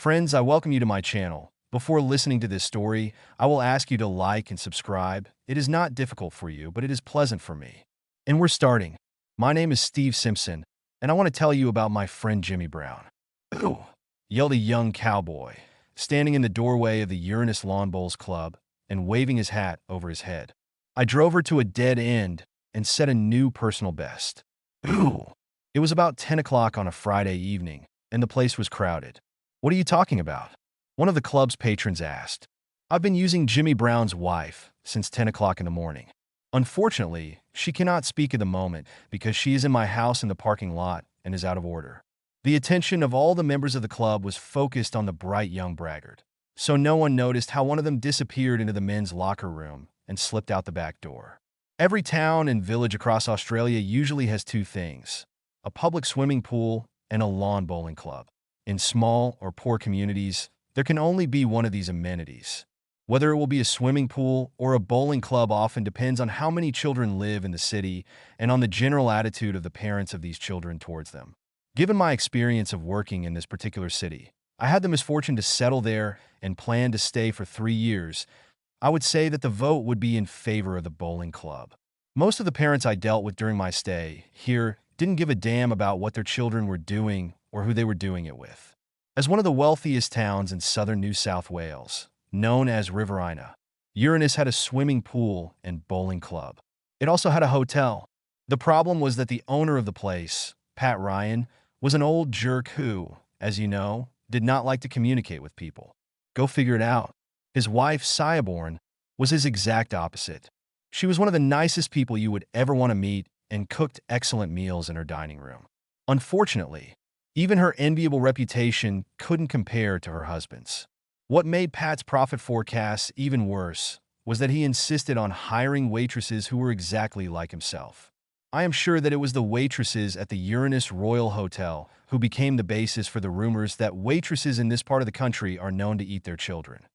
Friends, I welcome you to my channel. Before listening to this story, I will ask you to like and subscribe. It is not difficult for you, but it is pleasant for me. And we're starting. My name is Steve Simpson, and I want to tell you about my friend Jimmy Brown. Ooh, yelled a young cowboy, standing in the doorway of the Uranus Lawn Bowls Club and waving his hat over his head. I drove her to a dead end and set a new personal best. Ooh. It was about 10 o'clock on a Friday evening, and the place was crowded. "What are you talking about?" one of the club's patrons asked. "I've been using Jimmy Brown's wife since 10 o'clock in the morning. Unfortunately, she cannot speak at the moment because she is in my house in the parking lot and is out of order." The attention of all the members of the club was focused on the bright young braggart, so no one noticed how one of them disappeared into the men's locker room and slipped out the back door. Every town and village across Australia usually has two things: a public swimming pool and a lawn bowling club. In small or poor communities, there can only be one of these amenities. Whether it will be a swimming pool or a bowling club often depends on how many children live in the city and on the general attitude of the parents of these children towards them. Given my experience of working in this particular city, I had the misfortune to settle there and plan to stay for 3 years. I would say that the vote would be in favor of the bowling club. Most of the parents I dealt with during my stay here didn't give a damn about what their children were doing or who they were doing it with. As one of the wealthiest towns in southern New South Wales, known as Riverina, Uranus had a swimming pool and bowling club. It also had a hotel. The problem was that the owner of the place, Pat Ryan, was an old jerk who, as you know, did not like to communicate with people. Go figure it out. His wife, Siaborn, was his exact opposite. She was one of the nicest people you would ever want to meet and cooked excellent meals in her dining room. Unfortunately, even her enviable reputation couldn't compare to her husband's. What made Pat's profit forecasts even worse was that he insisted on hiring waitresses who were exactly like himself. I am sure that it was the waitresses at the Uranus Royal Hotel who became the basis for the rumors that waitresses in this part of the country are known to eat their children.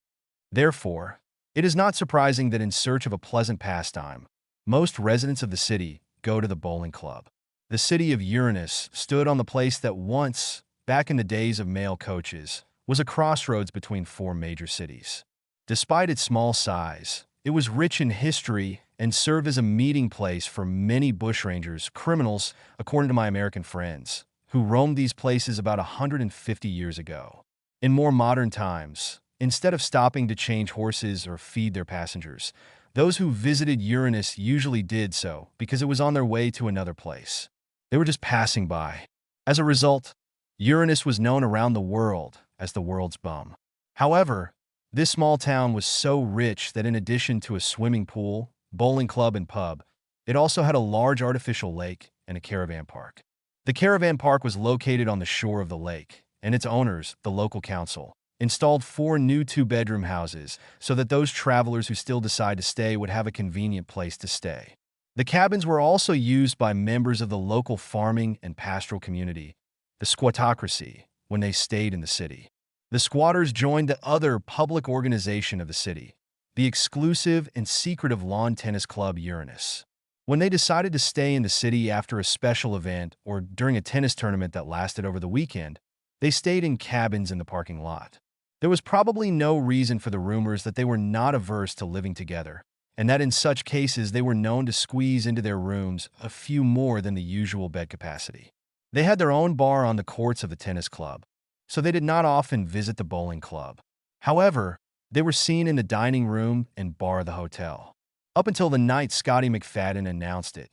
Therefore, it is not surprising that in search of a pleasant pastime, most residents of the city go to the bowling club. The city of Uranus stood on the place that once, back in the days of mail coaches, was a crossroads between four major cities. Despite its small size, it was rich in history and served as a meeting place for many bushrangers, criminals, according to my American friends, who roamed these places about 150 years ago. In more modern times, instead of stopping to change horses or feed their passengers, those who visited Uranus usually did so because it was on their way to another place. They were just passing by. As a result, Uranus was known around the world as the world's bum. However, this small town was so rich that in addition to a swimming pool, bowling club, and pub, it also had a large artificial lake and a caravan park. The caravan park was located on the shore of the lake, and its owners, the local council, installed 4 new 2-bedroom houses so that those travelers who still decide to stay would have a convenient place to stay. The cabins were also used by members of the local farming and pastoral community, the squattocracy, when they stayed in the city. The squatters joined the other public organization of the city, the exclusive and secretive lawn tennis club Uranus. When they decided to stay in the city after a special event or during a tennis tournament that lasted over the weekend, they stayed in cabins in the parking lot. There was probably no reason for the rumors that they were not averse to living together, and that in such cases they were known to squeeze into their rooms a few more than the usual bed capacity. They had their own bar on the courts of the tennis club, so they did not often visit the bowling club. However, they were seen in the dining room and bar of the hotel. Up until the night Scotty McFadden announced it,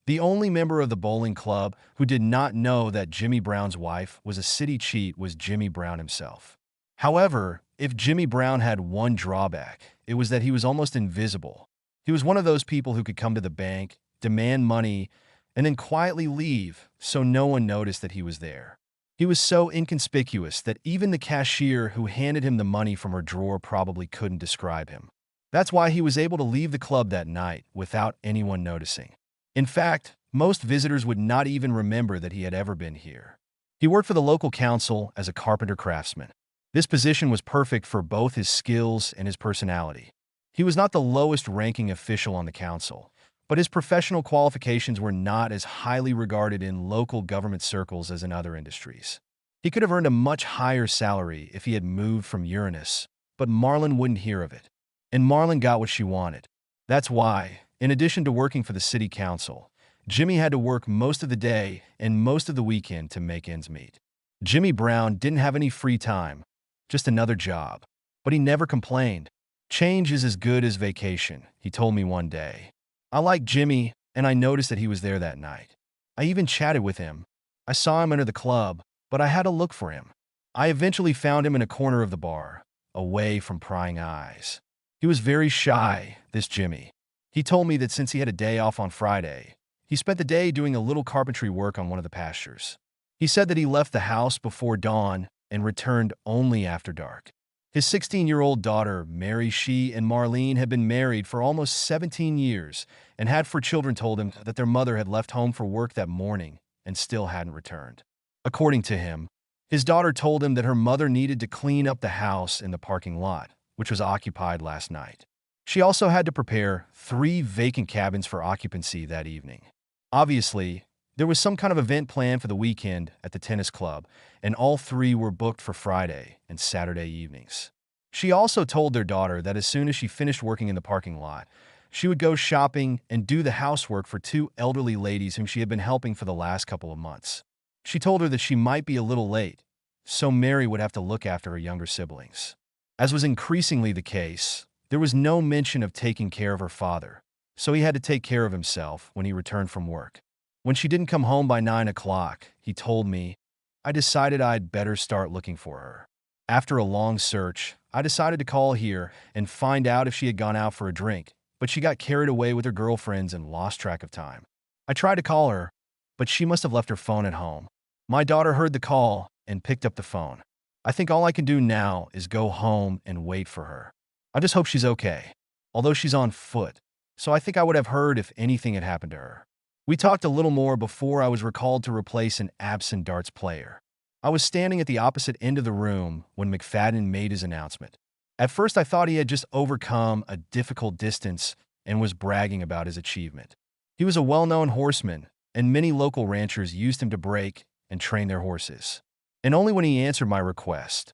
the only member of the bowling club who did not know that Jimmy Brown's wife was a city cheat was Jimmy Brown himself. However, if Jimmy Brown had one drawback, it was that he was almost invisible. He was one of those people who could come to the bank, demand money, and then quietly leave so no one noticed that he was there. He was so inconspicuous that even the cashier who handed him the money from her drawer probably couldn't describe him. That's why he was able to leave the club that night without anyone noticing. In fact, most visitors would not even remember that he had ever been here. He worked for the local council as a carpenter craftsman. This position was perfect for both his skills and his personality. He was not the lowest-ranking official on the council, but his professional qualifications were not as highly regarded in local government circles as in other industries. He could have earned a much higher salary if he had moved from Uranus, but Marlon wouldn't hear of it. And Marlon got what she wanted. That's why, in addition to working for the city council, Jimmy had to work most of the day and most of the weekend to make ends meet. Jimmy Brown didn't have any free time, just another job. But he never complained. Change is as good as vacation, he told me one day. I liked Jimmy, and I noticed that he was there that night. I even chatted with him. I saw him enter the club, but I had to look for him. I eventually found him in a corner of the bar, away from prying eyes. He was very shy, this Jimmy. He told me that since he had a day off on Friday, he spent the day doing a little carpentry work on one of the pastures. He said that he left the house before dawn and returned only after dark. His 16-year-old daughter, Mary, she and Marlene had been married for almost 17 years and had 4 children. Told him that their mother had left home for work that morning and still hadn't returned. According to him, his daughter told him that her mother needed to clean up the house in the parking lot, which was occupied last night. She also had to prepare 3 vacant cabins for occupancy that evening. Obviously, there was some kind of event planned for the weekend at the tennis club, and all 3 were booked for Friday and Saturday evenings. She also told their daughter that as soon as she finished working in the parking lot, she would go shopping and do the housework for 2 elderly ladies whom she had been helping for the last couple of months. She told her that she might be a little late, so Mary would have to look after her younger siblings. As was increasingly the case, there was no mention of taking care of her father, so he had to take care of himself when he returned from work. When she didn't come home by 9 o'clock, he told me, I decided I'd better start looking for her. After a long search, I decided to call here and find out if she had gone out for a drink, but she got carried away with her girlfriends and lost track of time. I tried to call her, but she must have left her phone at home. My daughter heard the call and picked up the phone. I think all I can do now is go home and wait for her. I just hope she's okay, although she's on foot, so I think I would have heard if anything had happened to her. We talked a little more before I was recalled to replace an absent darts player. I was standing at the opposite end of the room when McFadden made his announcement. At first I thought he had just overcome a difficult distance and was bragging about his achievement. He was a well-known horseman, and many local ranchers used him to break and train their horses. And only when he answered my request.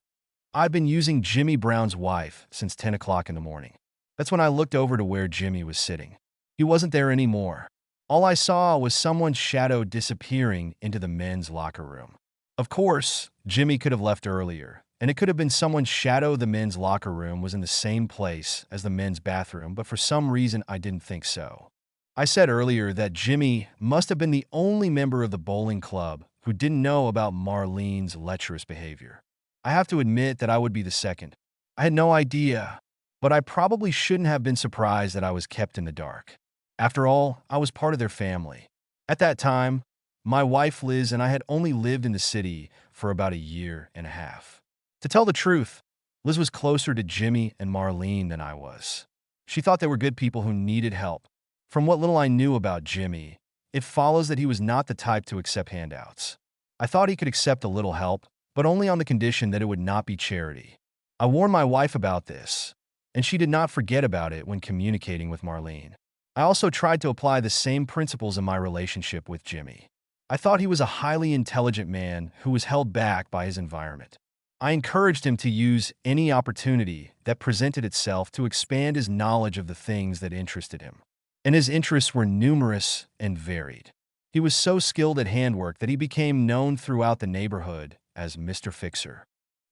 I'd been using Jimmy Brown's wife since 10 o'clock in the morning. That's when I looked over to where Jimmy was sitting. He wasn't there anymore. All I saw was someone's shadow disappearing into the men's locker room. Of course, Jimmy could have left earlier, and it could have been someone's shadow. The men's locker room was in the same place as the men's bathroom, but for some reason I didn't think so. I said earlier that Jimmy must have been the only member of the bowling club who didn't know about Marlene's lecherous behavior. I have to admit that I would be the second. I had no idea, but I probably shouldn't have been surprised that I was kept in the dark. After all, I was part of their family. At that time, my wife Liz and I had only lived in the city for about a year and a half. To tell the truth, Liz was closer to Jimmy and Marlene than I was. She thought they were good people who needed help. From what little I knew about Jimmy, it follows that he was not the type to accept handouts. I thought he could accept a little help, but only on the condition that it would not be charity. I warned my wife about this, and she did not forget about it when communicating with Marlene. I also tried to apply the same principles in my relationship with Jimmy. I thought he was a highly intelligent man who was held back by his environment. I encouraged him to use any opportunity that presented itself to expand his knowledge of the things that interested him. And his interests were numerous and varied. He was so skilled at handwork that he became known throughout the neighborhood as Mr. Fixer.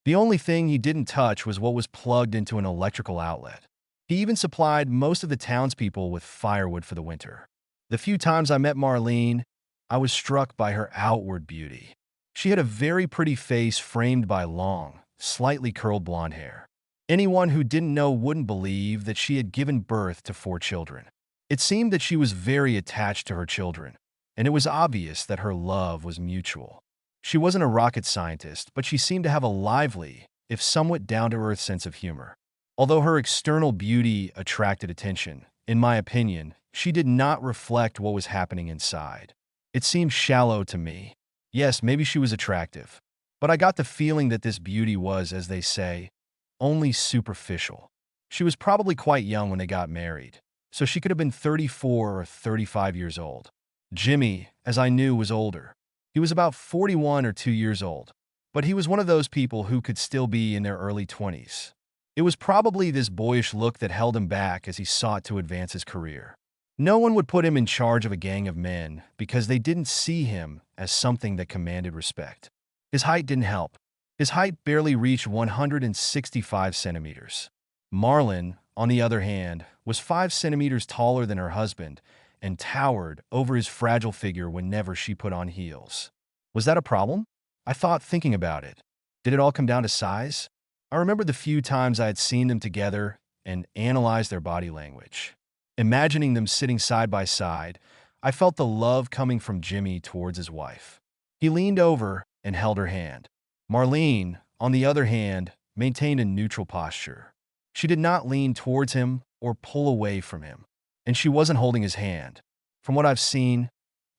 The only thing he didn't touch was what was plugged into an electrical outlet. He even supplied most of the townspeople with firewood for the winter. The few times I met Marlene, I was struck by her outward beauty. She had a very pretty face framed by long, slightly curled blonde hair. Anyone who didn't know wouldn't believe that she had given birth to 4 children. It seemed that she was very attached to her children, and it was obvious that her love was mutual. She wasn't a rocket scientist, but she seemed to have a lively, if somewhat down-to-earth sense of humor. Although her external beauty attracted attention, in my opinion, she did not reflect what was happening inside. It seemed shallow to me. Yes, maybe she was attractive, but I got the feeling that this beauty was, as they say, only superficial. She was probably quite young when they got married, so she could have been 34 or 35 years old. Jimmy, as I knew, was older. He was about 41 or 2 years old. but he was one of those people who could still be in their early 20s. It was probably this boyish look that held him back as he sought to advance his career. No one would put him in charge of a gang of men because they didn't see him as something that commanded respect. His height didn't help. His height barely reached 165 centimeters. Marlon, on the other hand, was 5 centimeters taller than her husband and towered over his fragile figure whenever she put on heels. Was that a problem? I thought, thinking about it. Did it all come down to size? I remember the few times I had seen them together and analyzed their body language. Imagining them sitting side by side, I felt the love coming from Jimmy towards his wife. He leaned over and held her hand. Marlene, on the other hand, maintained a neutral posture. She did not lean towards him or pull away from him, and she wasn't holding his hand. From what I've seen,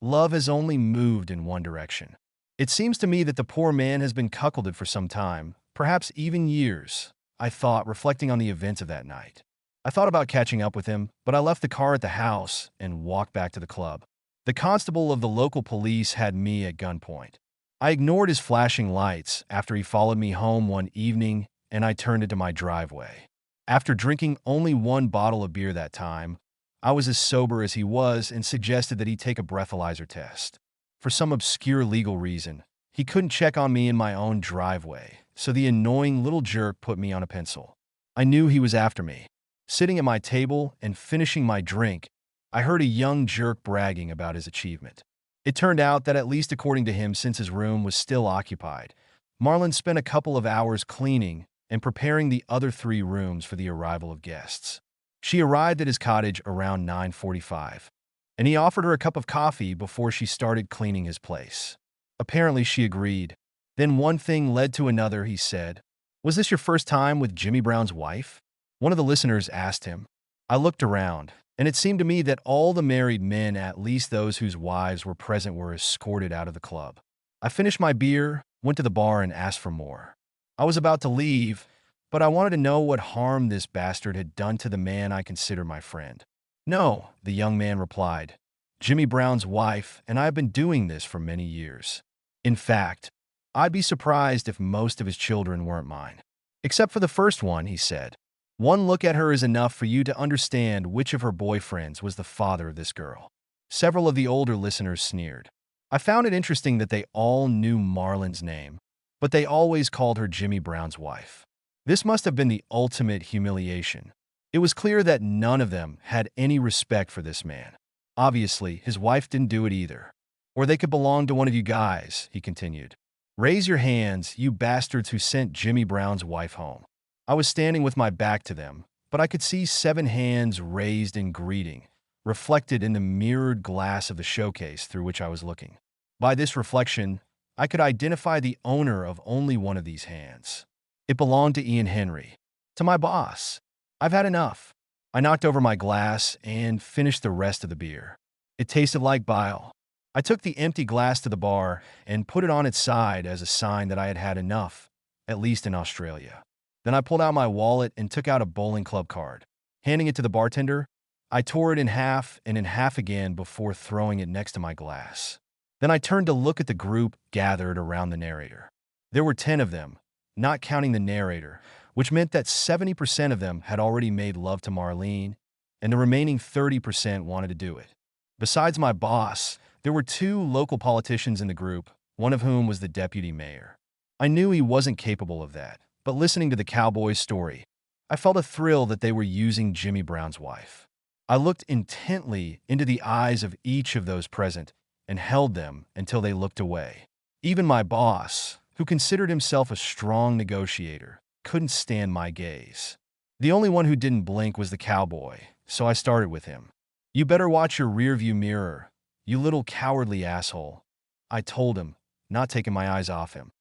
love has only moved in one direction. It seems to me that the poor man has been cuckolded for some time, perhaps even years, I thought, reflecting on the events of that night. I thought about catching up with him, but I left the car at the house and walked back to the club. The constable of the local police had me at gunpoint. I ignored his flashing lights after he followed me home one evening, and I turned into my driveway. After drinking only one bottle of beer that time, I was as sober as he was and suggested that he take a breathalyzer test. For some obscure legal reason, he couldn't check on me in my own driveway, so the annoying little jerk put me on a pencil. I knew he was after me. Sitting at my table and finishing my drink, I heard a young jerk bragging about his achievement. It turned out that, at least according to him, since his room was still occupied, Marlon spent a couple of hours cleaning and preparing the other 3 rooms for the arrival of guests. She arrived at his cottage around 9:45, and he offered her a cup of coffee before she started cleaning his place. Apparently, she agreed. Then one thing led to another, he said. "Was this your first time with Jimmy Brown's wife?" One of the listeners asked him. I looked around, and it seemed to me that all the married men, at least those whose wives were present, were escorted out of the club. I finished my beer, went to the bar, and asked for more. I was about to leave, but I wanted to know what harm this bastard had done to the man I considered my friend. "No," the young man replied. "Jimmy Brown's wife and I have been doing this for many years. In fact, I'd be surprised if most of his children weren't mine. Except for the first one," he said. "One look at her is enough for you to understand which of her boyfriends was the father of this girl." Several of the older listeners sneered. I found it interesting that they all knew Marlon's name, but they always called her Jimmy Brown's wife. This must have been the ultimate humiliation. It was clear that none of them had any respect for this man. Obviously, his wife didn't do it either. "Or they could belong to one of you guys," he continued. "Raise your hands, you bastards who sent Jimmy Brown's wife home." I was standing with my back to them, but I could see 7 hands raised in greeting, reflected in the mirrored glass of the showcase through which I was looking. By this reflection, I could identify the owner of only one of these hands. It belonged to Ian Henry, to my boss. I've had enough. I knocked over my glass and finished the rest of the beer. It tasted like bile. I took the empty glass to the bar and put it on its side as a sign that I had had enough, at least in Australia. Then I pulled out my wallet and took out a bowling club card. Handing it to the bartender, I tore it in half and in half again before throwing it next to my glass. Then I turned to look at the group gathered around the narrator. There were 10 of them, not counting the narrator, which meant that 70% of them had already made love to Marlene, and the remaining 30% wanted to do it. Besides my boss, there were 2 local politicians in the group, one of whom was the deputy mayor. I knew he wasn't capable of that. But listening to the cowboy's story, I felt a thrill that they were using Jimmy Brown's wife. I looked intently into the eyes of each of those present and held them until they looked away. Even my boss, who considered himself a strong negotiator, couldn't stand my gaze. The only one who didn't blink was the cowboy, so I started with him. "You better watch your rearview mirror, you little cowardly asshole," I told him, not taking my eyes off him.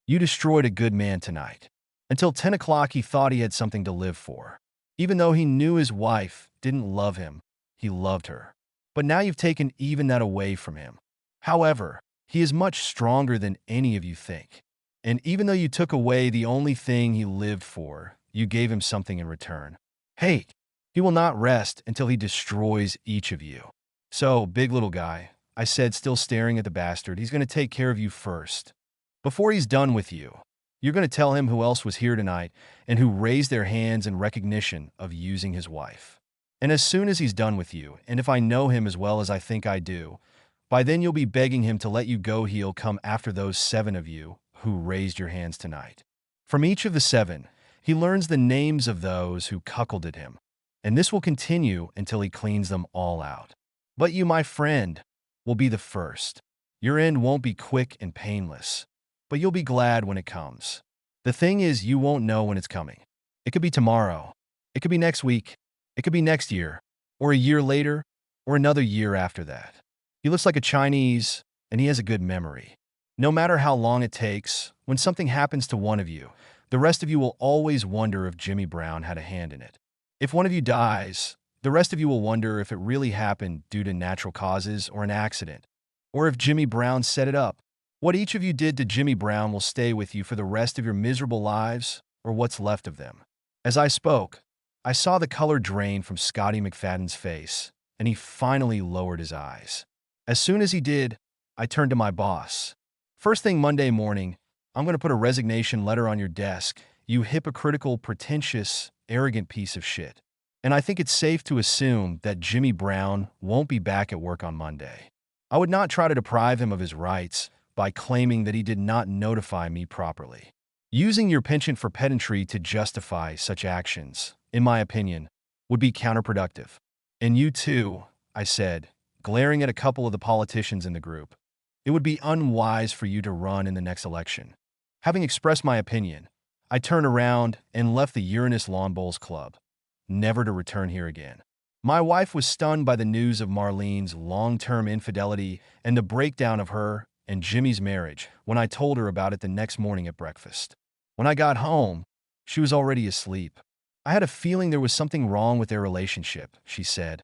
"You destroyed a good man tonight." Until 10 o'clock, he thought he had something to live for. Even though he knew his wife didn't love him, he loved her. But now you've taken even that away from him. However, he is much stronger than any of you think. And even though you took away the only thing he lived for, you gave him something in return: hate. He will not rest until he destroys each of you. "So, big little guy," I said, still staring at the bastard, "he's going to take care of you first. Before he's done with you, you're going to tell him who else was here tonight and who raised their hands in recognition of using his wife. And as soon as he's done with you, and if I know him as well as I think I do, by then you'll be begging him to let you go. He'll come after those 7 of you who raised your hands tonight. From each of the 7, he learns the names of those who cuckolded him, and this will continue until he cleans them all out. But you, my friend, will be the first. Your end won't be quick and painless, but you'll be glad when it comes. The thing is, you won't know when it's coming. It could be tomorrow. It could be next week. It could be next year, or a year later, or another year after that. He looks like a Chinese, and he has a good memory. No matter how long it takes, when something happens to one of you, the rest of you will always wonder if Jimmy Brown had a hand in it. If one of you dies, the rest of you will wonder if it really happened due to natural causes or an accident, or if Jimmy Brown set it up. What each of you did to Jimmy Brown will stay with you for the rest of your miserable lives, or what's left of them. As I spoke, I saw the color drain from Scotty McFadden's face, and he finally lowered his eyes. As soon as he did, I turned to my boss. First thing Monday morning, I'm going to put a resignation letter on your desk, you hypocritical, pretentious, arrogant piece of shit. And I think it's safe to assume that Jimmy Brown won't be back at work on Monday. I would not try to deprive him of his rights by claiming that he did not notify me properly. Using your penchant for pedantry to justify such actions, in my opinion, would be counterproductive. And you too, I said, glaring at a couple of the politicians in the group. It would be unwise for you to run in the next election. Having expressed my opinion, I turned around and left the Uranus Lawn Bowls Club, never to return here again. My wife was stunned by the news of Marlene's long-term infidelity and the breakdown of her and Jimmy's marriage when I told her about it the next morning at breakfast. When I got home, she was already asleep. I had a feeling there was something wrong with their relationship, she said.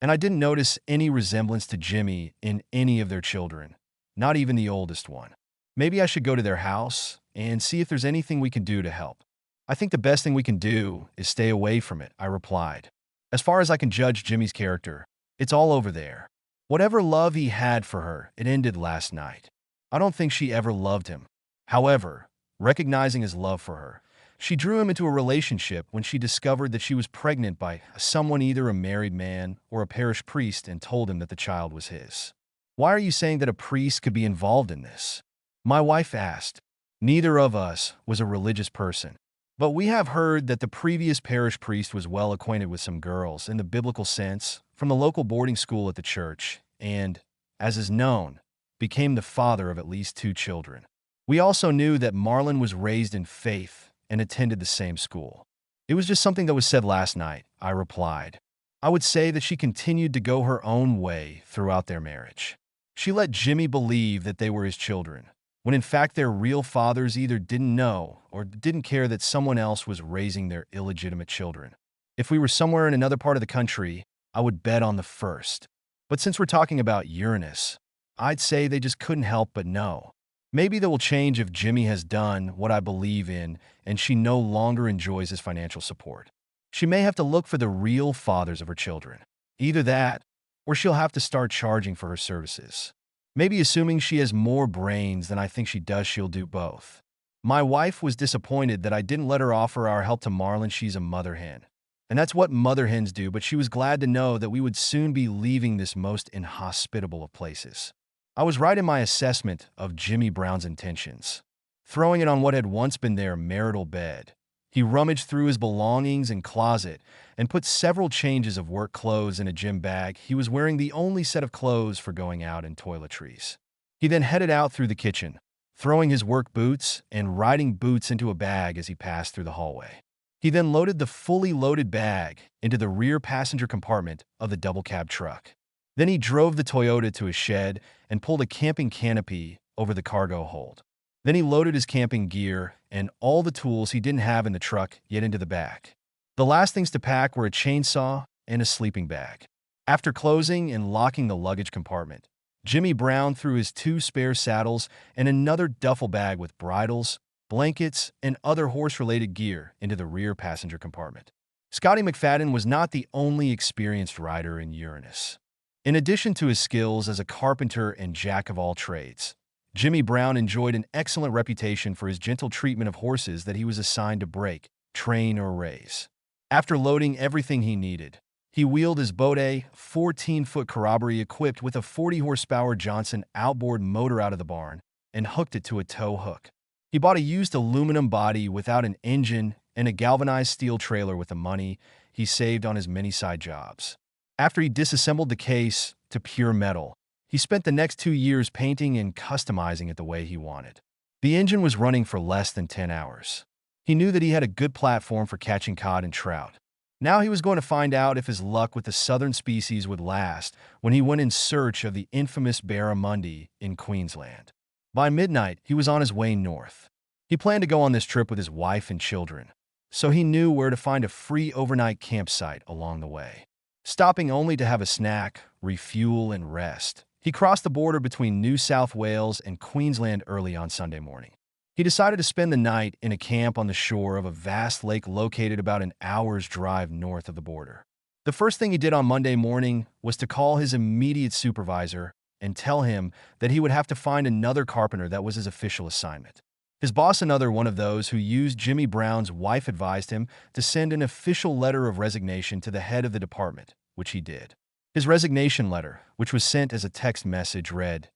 And I didn't notice any resemblance to Jimmy in any of their children, not even the oldest one. Maybe I should go to their house and see if there's anything we can do to help. I think the best thing we can do is stay away from it, I replied. As far as I can judge Jimmy's character, it's all over there. Whatever love he had for her, it ended last night. I don't think she ever loved him. However, recognizing his love for her, she drew him into a relationship when she discovered that she was pregnant by someone, either a married man or a parish priest, and told him that the child was his. Why are you saying that a priest could be involved in this? My wife asked. Neither of us was a religious person, but we have heard that the previous parish priest was well acquainted with some girls in the biblical sense from the local boarding school at the church and, as is known, became the father of at least 2 children. We also knew that Marlene was raised in faith and attended the same school. It was just something that was said last night, I replied. I would say that she continued to go her own way throughout their marriage. She let Jimmy believe that they were his children, when in fact their real fathers either didn't know or didn't care that someone else was raising their illegitimate children. If we were somewhere in another part of the country, I would bet on the first. But since we're talking about Uranus, I'd say they just couldn't help but know. Maybe that will change if Jimmy has done what I believe in and she no longer enjoys his financial support. She may have to look for the real fathers of her children. Either that, or she'll have to start charging for her services. Maybe assuming she has more brains than I think she does, she'll do both. My wife was disappointed that I didn't let her offer our help to Marlene. She's a mother hen. And that's what mother hens do, but she was glad to know that we would soon be leaving this most inhospitable of places. I was right in my assessment of Jimmy Brown's intentions. Throwing it on what had once been their marital bed, he rummaged through his belongings and closet and put several changes of work clothes in a gym bag. He was wearing the only set of clothes for going out in toiletries. He then headed out through the kitchen, throwing his work boots and riding boots into a bag as he passed through the hallway. He then loaded the fully loaded bag into the rear passenger compartment of the double cab truck. Then he drove the Toyota to his shed and pulled a camping canopy over the cargo hold. Then he loaded his camping gear and all the tools he didn't have in the truck yet into the back. The last things to pack were a chainsaw and a sleeping bag. After closing and locking the luggage compartment, Jimmy Brown threw his 2 spare saddles and another duffel bag with bridles, blankets, and other horse-related gear into the rear passenger compartment. Scotty McFadden was not the only experienced rider in Uranus. In addition to his skills as a carpenter and jack of all trades, Jimmy Brown enjoyed an excellent reputation for his gentle treatment of horses that he was assigned to break, train, or raise. After loading everything he needed, he wheeled his boat, a 14-foot corroboree equipped with a 40-horsepower Johnson outboard motor, out of the barn and hooked it to a tow hook. He bought a used aluminum body without an engine and a galvanized steel trailer with the money he saved on his many side jobs. After he disassembled the case to pure metal, he spent the next 2 years painting and customizing it the way he wanted. The engine was running for less than 10 hours. He knew that he had a good platform for catching cod and trout. Now he was going to find out if his luck with the southern species would last when he went in search of the infamous barramundi in Queensland. By midnight, he was on his way north. He planned to go on this trip with his wife and children, so he knew where to find a free overnight campsite along the way. Stopping only to have a snack, refuel, and rest, he crossed the border between New South Wales and Queensland early on Sunday morning. He decided to spend the night in a camp on the shore of a vast lake located about an hour's drive north of the border. The first thing he did on Monday morning was to call his immediate supervisor and tell him that he would have to find another carpenter. That was his official assignment. His boss, another one of those who used Jimmy Brown's wife, advised him to send an official letter of resignation to the head of the department, which he did. His resignation letter, which was sent as a text message, read,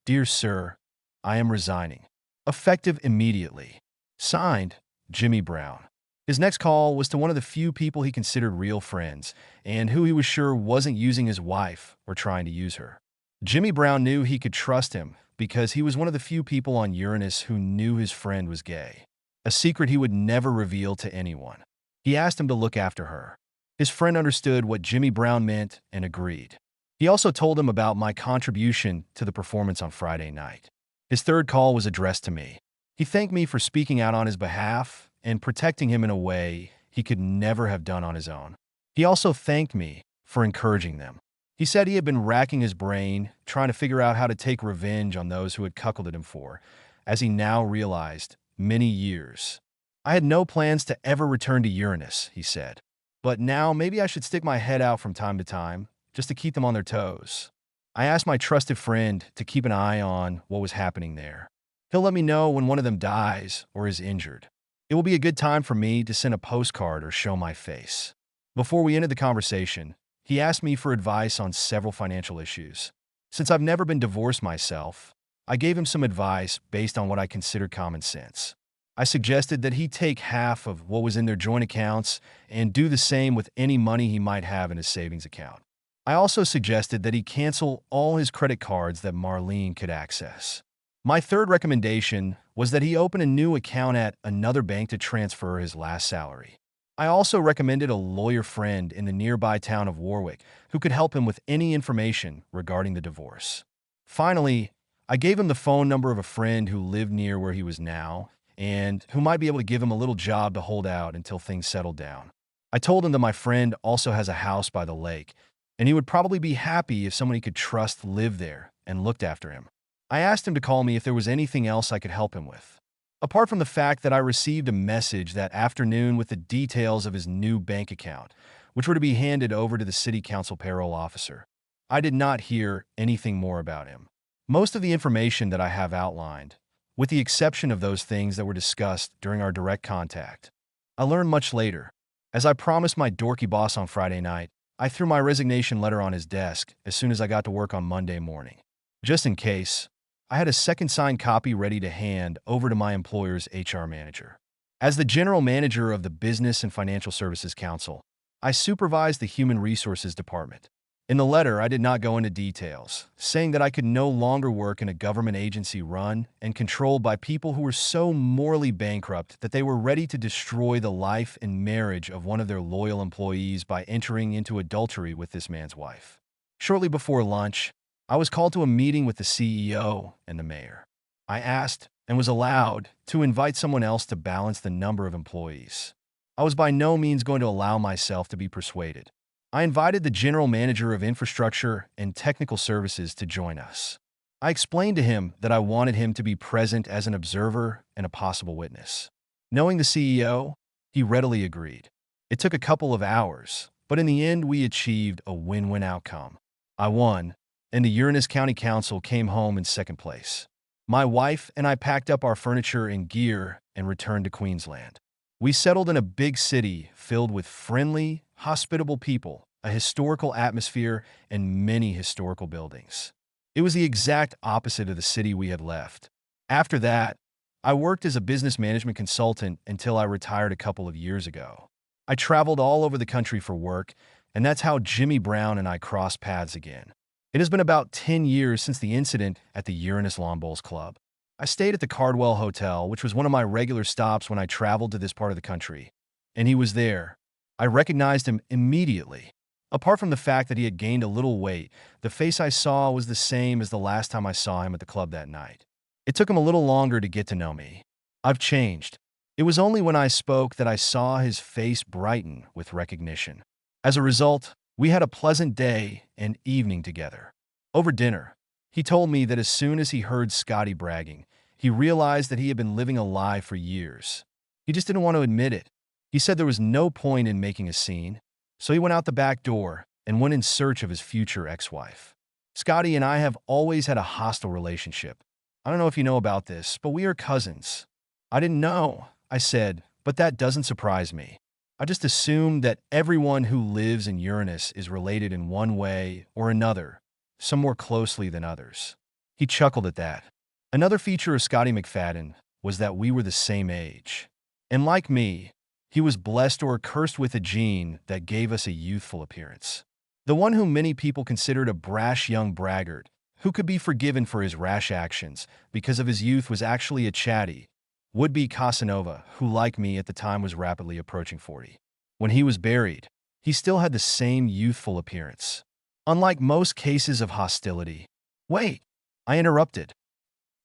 "Dear Sir, I am resigning. Effective immediately. Signed, Jimmy Brown." His next call was to one of the few people he considered real friends, and who he was sure wasn't using his wife or trying to use her. Jimmy Brown knew he could trust him because he was one of the few people on Uranus who knew his friend was gay, a secret he would never reveal to anyone. He asked him to look after her. His friend understood what Jimmy Brown meant and agreed. He also told him about my contribution to the performance on Friday night. His third call was addressed to me. He thanked me for speaking out on his behalf and protecting him in a way he could never have done on his own. He also thanked me for encouraging them. He said he had been racking his brain, trying to figure out how to take revenge on those who had cuckolded him for, as he now realized, many years. "I had no plans to ever return to Uranus," he said. "But now maybe I should stick my head out from time to time, just to keep them on their toes." I asked my trusted friend to keep an eye on what was happening there. He'll let me know when one of them dies or is injured. It will be a good time for me to send a postcard or show my face. Before we ended the conversation, he asked me for advice on several financial issues. Since I've never been divorced myself, I gave him some advice based on what I considered common sense. I suggested that he take half of what was in their joint accounts and do the same with any money he might have in his savings account. I also suggested that he cancel all his credit cards that Marlene could access. My third recommendation was that he open a new account at another bank to transfer his last salary. I also recommended a lawyer friend in the nearby town of Warwick who could help him with any information regarding the divorce. Finally, I gave him the phone number of a friend who lived near where he was now and who might be able to give him a little job to hold out until things settled down. I told him that my friend also has a house by the lake, and he would probably be happy if someone he could trust lived there and looked after him. I asked him to call me if there was anything else I could help him with. Apart from the fact that I received a message that afternoon with the details of his new bank account, which were to be handed over to the city council payroll officer, I did not hear anything more about him. Most of the information that I have outlined, with the exception of those things that were discussed during our direct contact, I learned much later. As I promised my dorky boss on Friday night, I threw my resignation letter on his desk as soon as I got to work on Monday morning. Just in case, I had a second signed copy ready to hand over to my employer's HR manager. As the general manager of the Business and Financial Services Council, I supervised the Human Resources Department. In the letter, I did not go into details, saying that I could no longer work in a government agency run and controlled by people who were so morally bankrupt that they were ready to destroy the life and marriage of one of their loyal employees by entering into adultery with this man's wife. Shortly before lunch, I was called to a meeting with the CEO and the mayor. I asked and was allowed to invite someone else to balance the number of employees. I was by no means going to allow myself to be persuaded. I invited the general manager of infrastructure and technical services to join us. I explained to him that I wanted him to be present as an observer and a possible witness. Knowing the CEO, he readily agreed. It took a couple of hours, but in the end we achieved a win-win outcome. I won, and the Uranus County Council came home in second place. My wife and I packed up our furniture and gear and returned to Queensland. We settled in a big city filled with friendly, hospitable people, a historical atmosphere, and many historical buildings. It was the exact opposite of the city we had left. After that, I worked as a business management consultant until I retired a couple of years ago. I traveled all over the country for work, and that's how Jimmy Brown and I crossed paths again. It has been about 10 years since the incident at the Uranus Lawn Bowls Club. I stayed at the Cardwell Hotel, which was one of my regular stops when I traveled to this part of the country, and he was there. I recognized him immediately. Apart from the fact that he had gained a little weight, the face I saw was the same as the last time I saw him at the club that night. It took him a little longer to get to know me. I've changed. It was only when I spoke that I saw his face brighten with recognition. As a result, we had a pleasant day and evening together. Over dinner, he told me that as soon as he heard Scotty bragging, he realized that he had been living a lie for years. He just didn't want to admit it. He said there was no point in making a scene, so he went out the back door and went in search of his future ex-wife. Scotty and I have always had a hostile relationship. I don't know if you know about this, but we are cousins. I didn't know, I said, but that doesn't surprise me. I just assumed that everyone who lives in Uranus is related in one way or another, some more closely than others. He chuckled at that. Another feature of Scotty McFadden was that we were the same age. And like me, he was blessed or cursed with a gene that gave us a youthful appearance. The one whom many people considered a brash young braggart, who could be forgiven for his rash actions because of his youth, was actually a chatty, would-be Casanova who, like me at the time, was rapidly approaching 40. When he was buried, he still had the same youthful appearance. Unlike most cases of hostility— Wait, I interrupted.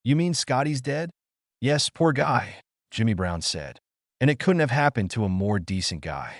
You mean Scotty's dead? Yes, poor guy, Jimmy Brown said. And it couldn't have happened to a more decent guy.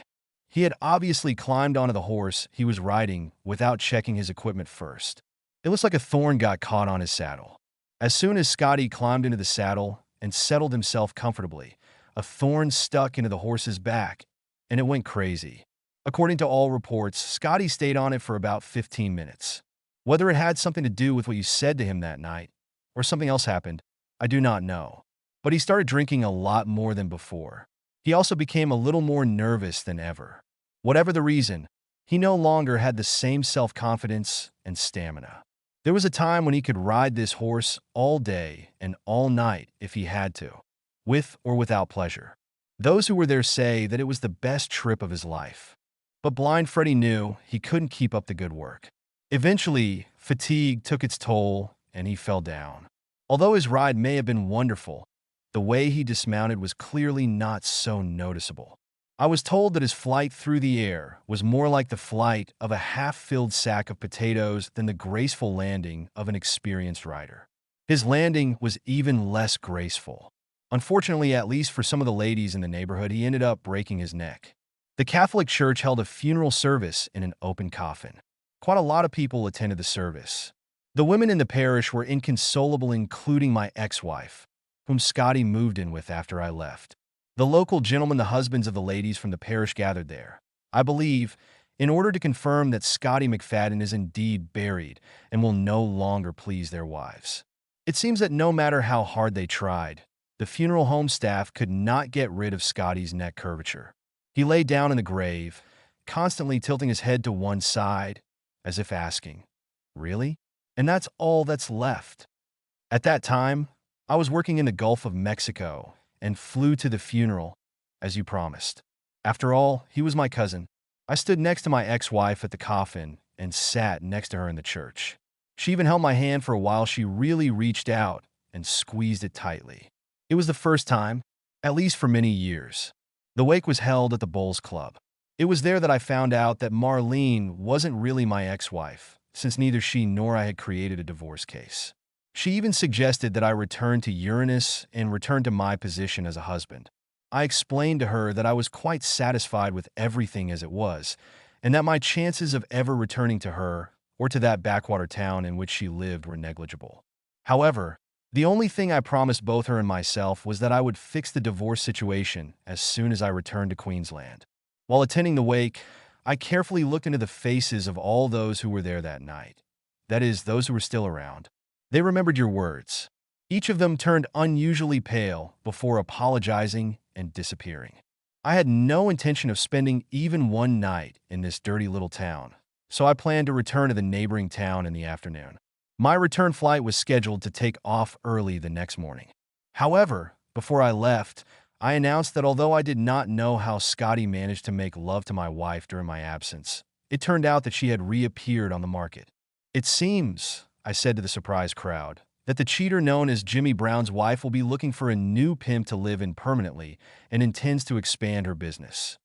He had obviously climbed onto the horse he was riding without checking his equipment first. It looks like a thorn got caught on his saddle. As soon as Scotty climbed into the saddle and settled himself comfortably, a thorn stuck into the horse's back, and it went crazy. According to all reports, Scotty stayed on it for about 15 minutes. Whether it had something to do with what you said to him that night, or something else happened, I do not know. But he started drinking a lot more than before. He also became a little more nervous than ever. Whatever the reason, he no longer had the same self-confidence and stamina. There was a time when he could ride this horse all day and all night if he had to, with or without pleasure. Those who were there say that it was the best trip of his life. But blind Freddie knew he couldn't keep up the good work. Eventually, fatigue took its toll and he fell down. Although his ride may have been wonderful, the way he dismounted was clearly not so noticeable. I was told that his flight through the air was more like the flight of a half-filled sack of potatoes than the graceful landing of an experienced rider. His landing was even less graceful. Unfortunately, at least for some of the ladies in the neighborhood, he ended up breaking his neck. The Catholic Church held a funeral service in an open coffin. Quite a lot of people attended the service. The women in the parish were inconsolable, including my ex-wife, whom Scotty moved in with after I left. The local gentlemen, the husbands of the ladies from the parish, gathered there, I believe, in order to confirm that Scotty McFadden is indeed buried and will no longer please their wives. It seems that no matter how hard they tried, the funeral home staff could not get rid of Scotty's neck curvature. He lay down in the grave, constantly tilting his head to one side, as if asking, "Really?" And that's all that's left. At that time, I was working in the Gulf of Mexico and flew to the funeral, as you promised. After all, he was my cousin. I stood next to my ex-wife at the coffin and sat next to her in the church. She even held my hand for a while. She really reached out and squeezed it tightly. It was the first time, at least for many years. The wake was held at the Bowls Club. It was there that I found out that Marlene wasn't really my ex-wife, since neither she nor I had created a divorce case. She even suggested that I return to Uranus and return to my position as a husband. I explained to her that I was quite satisfied with everything as it was, and that my chances of ever returning to her or to that backwater town in which she lived were negligible. However, the only thing I promised both her and myself was that I would fix the divorce situation as soon as I returned to Queensland. While attending the wake, I carefully looked into the faces of all those who were there that night. That is, those who were still around. They remembered your words. Each of them turned unusually pale before apologizing and disappearing. I had no intention of spending even one night in this dirty little town, so I planned to return to the neighboring town in the afternoon. My return flight was scheduled to take off early the next morning. However, before I left, I announced that although I did not know how Scotty managed to make love to my wife during my absence, it turned out that she had reappeared on the market. "It seems," I said to the surprised crowd, "that the cheater known as Jimmy Brown's wife will be looking for a new pimp to live in permanently and intends to expand her business.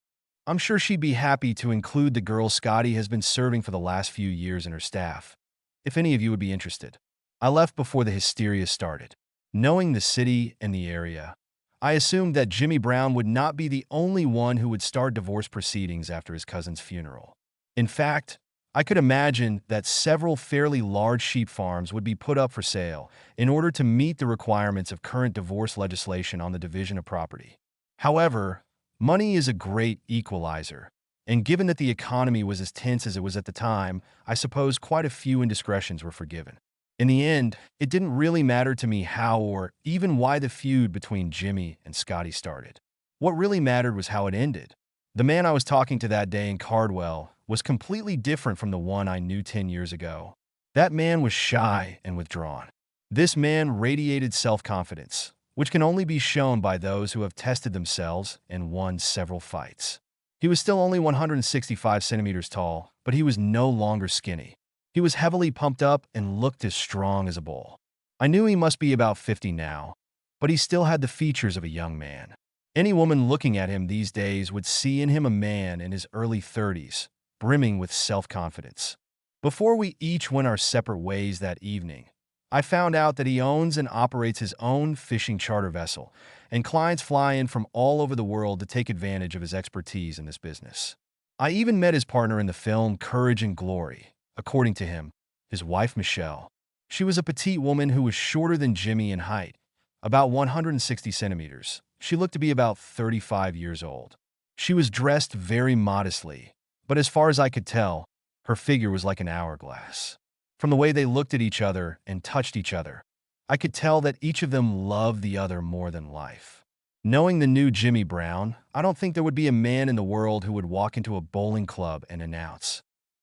I'm sure she'd be happy to include the girl Scotty has been serving for the last few years in her staff, if any of you would be interested." I left before the hysteria started. Knowing the city and the area, I assumed that Jimmy Brown would not be the only one who would start divorce proceedings after his cousin's funeral. In fact, I could imagine that several fairly large sheep farms would be put up for sale in order to meet the requirements of current divorce legislation on the division of property. However, money is a great equalizer, and given that the economy was as tense as it was at the time, I suppose quite a few indiscretions were forgiven. In the end, it didn't really matter to me how or even why the feud between Jimmy and Scotty started. What really mattered was how it ended. The man I was talking to that day in Cardwell was completely different from the one I knew 10 years ago. That man was shy and withdrawn. This man radiated self-confidence, which can only be shown by those who have tested themselves and won several fights. He was still only 165 centimeters tall, but he was no longer skinny. He was heavily pumped up and looked as strong as a bull. I knew he must be about 50 now, but he still had the features of a young man. Any woman looking at him these days would see in him a man in his early 30s, brimming with self-confidence. Before we each went our separate ways that evening, I found out that he owns and operates his own fishing charter vessel, and clients fly in from all over the world to take advantage of his expertise in this business. I even met his partner in the film Courage and Glory. According to him, his wife Michelle. She was a petite woman who was shorter than Jimmy in height, about 160 centimeters. She looked to be about 35 years old. She was dressed very modestly, but as far as I could tell, her figure was like an hourglass. From the way they looked at each other and touched each other, I could tell that each of them loved the other more than life. Knowing the new Jimmy Brown, I don't think there would be a man in the world who would walk into a bowling club and announce,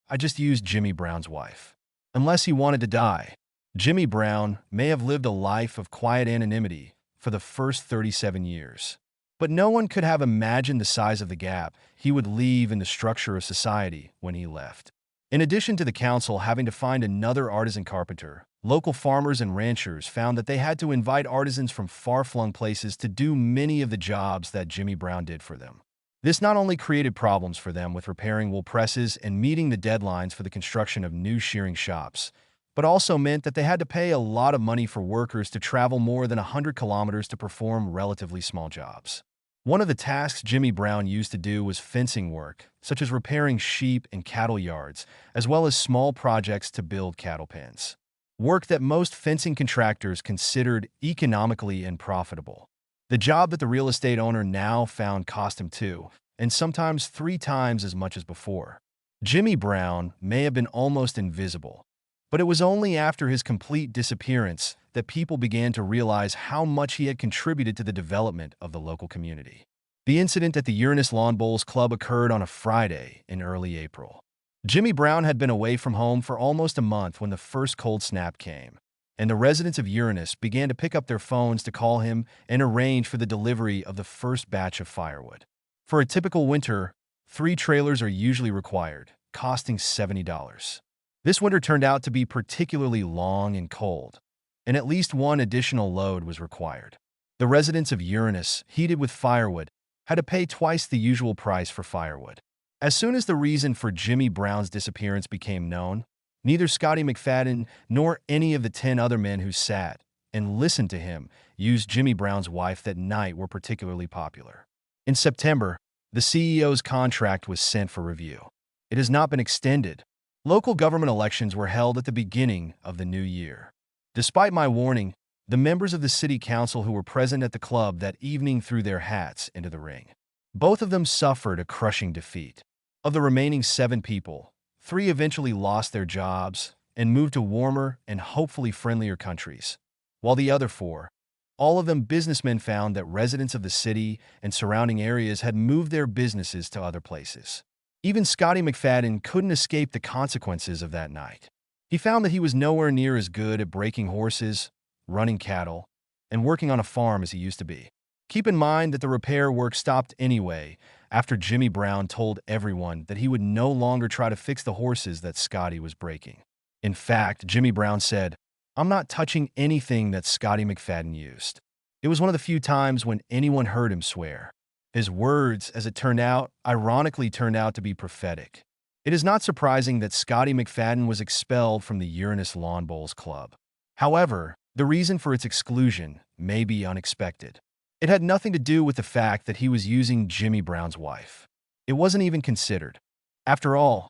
"I just used Jimmy Brown's wife." Unless he wanted to die. Jimmy Brown may have lived a life of quiet anonymity for the first 37 years. But no one could have imagined the size of the gap he would leave in the structure of society when he left. In addition to the council having to find another artisan carpenter, local farmers and ranchers found that they had to invite artisans from far-flung places to do many of the jobs that Jimmy Brown did for them. This not only created problems for them with repairing wool presses and meeting the deadlines for the construction of new shearing shops, but also meant that they had to pay a lot of money for workers to travel more than 100 kilometers to perform relatively small jobs. One of the tasks Jimmy Brown used to do was fencing work, such as repairing sheep and cattle yards, as well as small projects to build cattle pens. Work that most fencing contractors considered economically unprofitable. The job that the real estate owner now found cost him 2, and sometimes 3 times as much as before. Jimmy Brown may have been almost invisible, but it was only after his complete disappearance that people began to realize how much he had contributed to the development of the local community. The incident at the Uranus Lawn Bowls Club occurred on a Friday in early April. Jimmy Brown had been away from home for almost a month when the first cold snap came, and the residents of Uranus began to pick up their phones to call him and arrange for the delivery of the first batch of firewood. For a typical winter, 3 trailers are usually required, costing $70. This winter turned out to be particularly long and cold, and at least one additional load was required. The residents of Uranus, heated with firewood, had to pay twice the usual price for firewood. As soon as the reason for Jimmy Brown's disappearance became known, neither Scotty McFadden nor any of the 10 other men who sat and listened to him use Jimmy Brown's wife that night were particularly popular. In September, the CEO's contract was sent for review. It has not been extended. Local government elections were held at the beginning of the new year. Despite my warning, the members of the city council who were present at the club that evening threw their hats into the ring. Both of them suffered a crushing defeat. Of the remaining 7 people, 3 eventually lost their jobs and moved to warmer and hopefully friendlier countries, while the other four, all of them businessmen, found that residents of the city and surrounding areas had moved their businesses to other places. Even Scotty McFadden couldn't escape the consequences of that night. He found that he was nowhere near as good at breaking horses, running cattle, and working on a farm as he used to be. Keep in mind that the repair work stopped anyway after Jimmy Brown told everyone that he would no longer try to fix the horses that Scotty was breaking. In fact, Jimmy Brown said, "I'm not touching anything that Scotty McFadden used." It was one of the few times when anyone heard him swear. His words, as it turned out, ironically turned out to be prophetic. It is not surprising that Scotty McFadden was expelled from the Uranus Lawn Bowls Club. However, the reason for its exclusion may be unexpected. It had nothing to do with the fact that he was using Jimmy Brown's wife. It wasn't even considered. After all,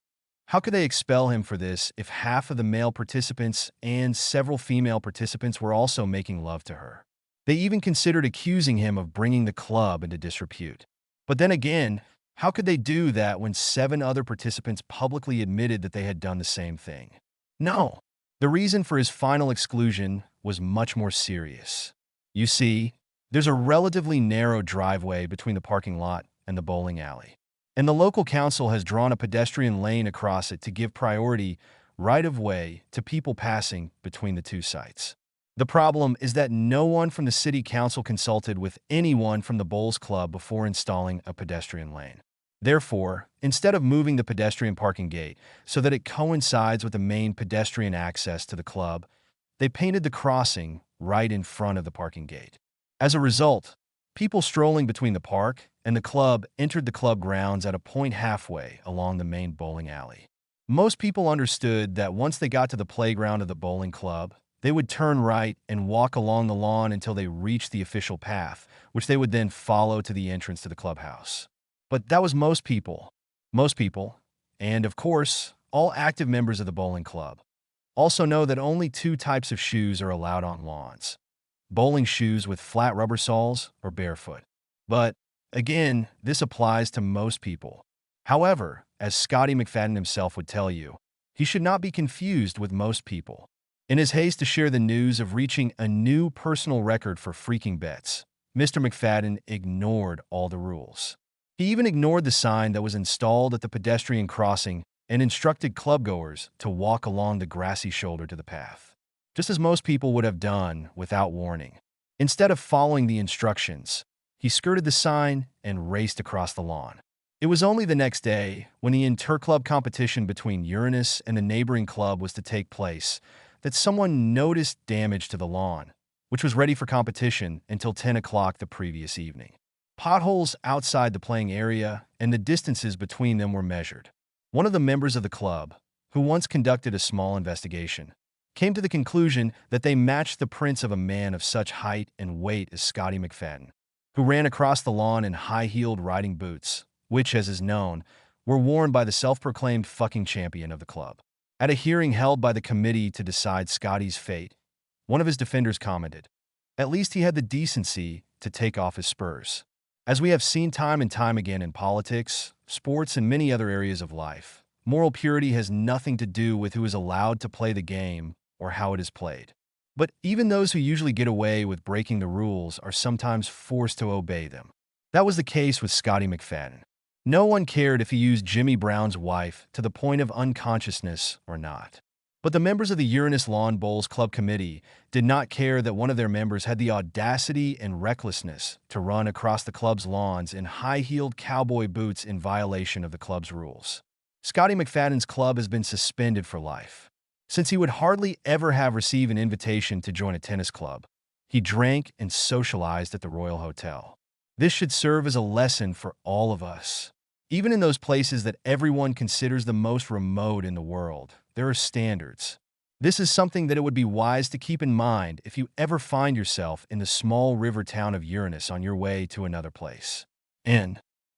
how could they expel him for this if half of the male participants and several female participants were also making love to her? They even considered accusing him of bringing the club into disrepute. But then again, how could they do that when 7 other participants publicly admitted that they had done the same thing? No. The reason for his final exclusion was much more serious. You see, there's a relatively narrow driveway between the parking lot and the bowling alley, and the local council has drawn a pedestrian lane across it to give priority right-of-way to people passing between the two sites. The problem is that no one from the city council consulted with anyone from the Bowls Club before installing a pedestrian lane. Therefore, instead of moving the pedestrian parking gate so that it coincides with the main pedestrian access to the club, they painted the crossing right in front of the parking gate. As a result, people strolling between the park and the club entered the club grounds at a point halfway along the main bowling alley. Most people understood that once they got to the playground of the bowling club, they would turn right and walk along the lawn until they reached the official path, which they would then follow to the entrance to the clubhouse. But that was most people. Most people, and of course, all active members of the bowling club, also know that only 2 types of shoes are allowed on lawns: bowling shoes with flat rubber soles or barefoot. But, again, this applies to most people. However, as Scotty McFadden himself would tell you, he should not be confused with most people. In his haste to share the news of reaching a new personal record for freaking bets, Mr. McFadden ignored all the rules. He even ignored the sign that was installed at the pedestrian crossing and instructed clubgoers to walk along the grassy shoulder to the path, just as most people would have done without warning. Instead of following the instructions, he skirted the sign and raced across the lawn. It was only the next day, when the inter-club competition between Uranus and the neighboring club was to take place, that someone noticed damage to the lawn, which was ready for competition until 10 o'clock the previous evening. Potholes outside the playing area and the distances between them were measured. One of the members of the club, who once conducted a small investigation, came to the conclusion that they matched the prints of a man of such height and weight as Scotty McFadden, who ran across the lawn in high-heeled riding boots, which, as is known, were worn by the self-proclaimed fucking champion of the club. At a hearing held by the committee to decide Scotty's fate, one of his defenders commented, "At least he had the decency to take off his spurs." As we have seen time and time again in politics, sports, and many other areas of life, moral purity has nothing to do with who is allowed to play the game or how it is played. But even those who usually get away with breaking the rules are sometimes forced to obey them. That was the case with Scotty McFadden. No one cared if he used Jimmy Brown's wife to the point of unconsciousness or not. But the members of the Uranus Lawn Bowls Club Committee did not care that one of their members had the audacity and recklessness to run across the club's lawns in high-heeled cowboy boots in violation of the club's rules. Scotty McFadden's club has been suspended for life. Since he would hardly ever have received an invitation to join a tennis club, he drank and socialized at the Royal Hotel. This should serve as a lesson for all of us. Even in those places that everyone considers the most remote in the world, there are standards. This is something that it would be wise to keep in mind if you ever find yourself in the small river town of Uranus on your way to another place. N.